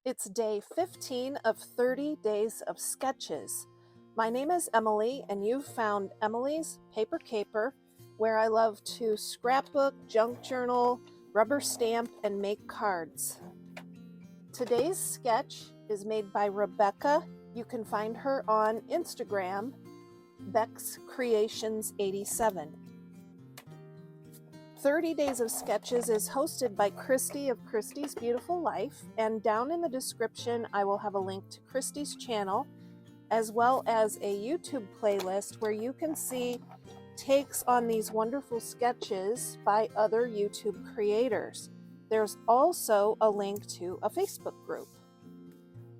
It's day 15 of 30 days of sketches. My name is Emily, and you've found Emilee's Paper Caper, where I love to scrapbook, junk journal, rubber stamp, and make cards. Today's sketch is made by Rebecca. You can find her on Instagram, Beck's Creations 87. 30 Days of Sketches is hosted by Christy of Christy's Beautiful Life, and down in the description I will have a link to Christy's channel as well as a YouTube playlist where you can see takes on these wonderful sketches by other YouTube creators. There's also a link to a Facebook group.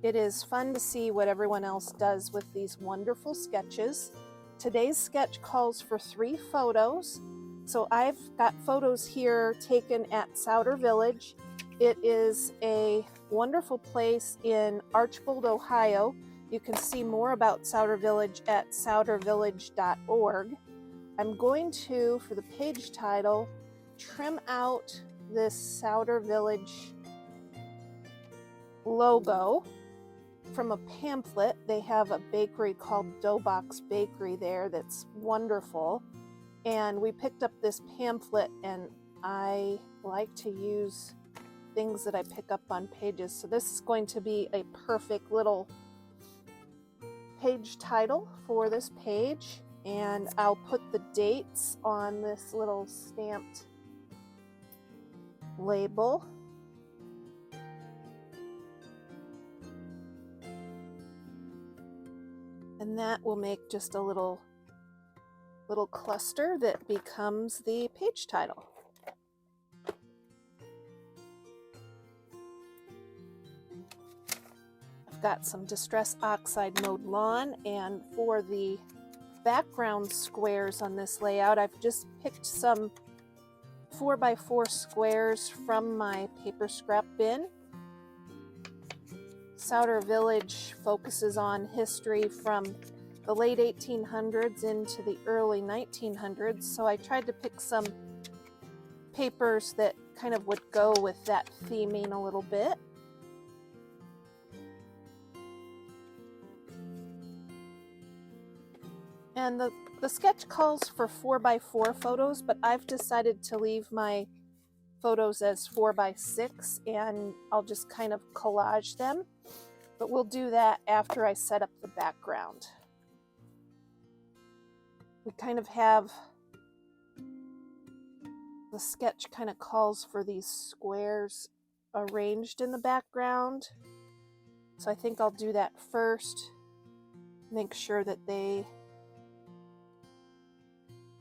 It is fun to see what everyone else does with these wonderful sketches. Today's sketch calls for 3 photos. So I've got photos here taken at Souder Village. It is a wonderful place in Archbold, Ohio. You can see more about Souder Village at soudervillage.org. I'm going to, for the page title, trim out this Souder Village logo from a pamphlet. They have a bakery called Doughbox Bakery there that's wonderful. And we picked up this pamphlet, and I like to use things that I pick up on pages. So this is going to be a perfect little page title for this page. And I'll put the dates on this little stamped label. And that will make just a little cluster that becomes the page title. I've got some Distress Oxide mowed lawn, and for the background squares on this layout, I've just picked some 4x4 squares from my paper scrap bin. Souder Village focuses on history from the late 1800s into the early 1900s, so I tried to pick some papers that kind of would go with that theming a little bit. And the sketch calls for 4x4 photos, but I've decided to leave my photos as 4x6, and I'll just kind of collage them. But we'll do that after I set up the background. We kind of have, the sketch kind of calls for these squares arranged in the background. So I think I'll do that first, make sure that they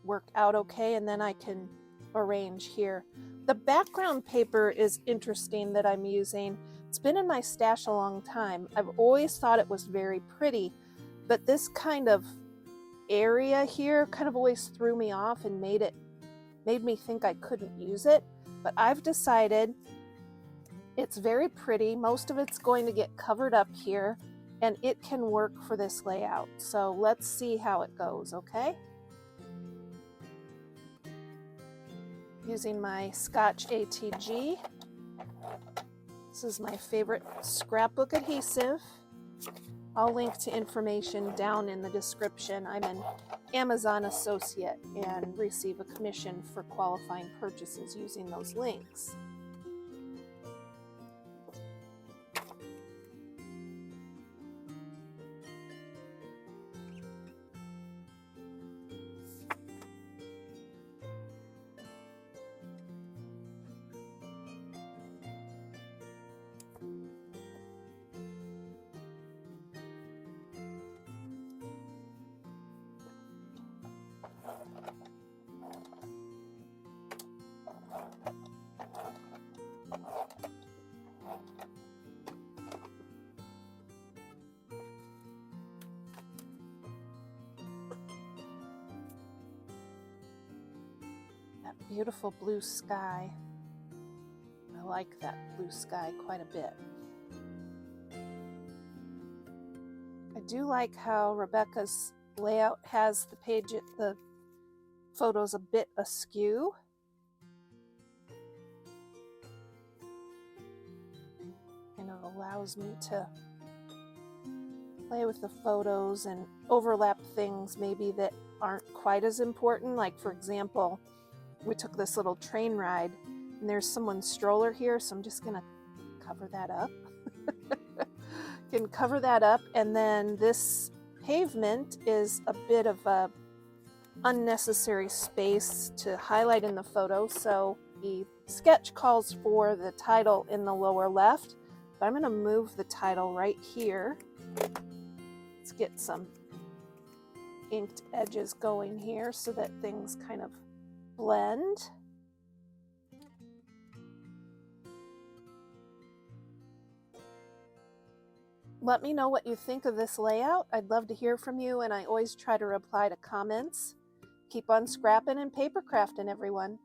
work out okay, and then I can arrange here. The background paper is interesting that I'm using. It's been in my stash a long time. I've always thought it was very pretty, but this kind of area here kind of always threw me off and made me think I couldn't use it. But I've decided it's very pretty. Most of it's going to get covered up here, and it can work for this layout. So let's see how it goes, okay? Using my Scotch ATG. This is my favorite scrapbook adhesive. I'll link to information down in the description. I'm an Amazon associate and receive a commission for qualifying purchases using those links. Beautiful blue sky. I like that blue sky quite a bit. I do like how Rebecca's layout has the photos a bit askew. Kind of a allows me to play with the photos and overlap things maybe that aren't quite as important. Like, for example, we took this little train ride and there's someone's stroller here, so I'm just gonna cover that up. Can cover that up, and then this pavement is a bit of a unnecessary space to highlight in the photo, so the sketch calls for the title in the lower left, but I'm going to move the title right here. Let's get some inked edges going here so that things kind of blend. Let me know what you think of this layout. I'd love to hear from you, and I always try to reply to comments. Keep on scrapping and paper crafting, everyone.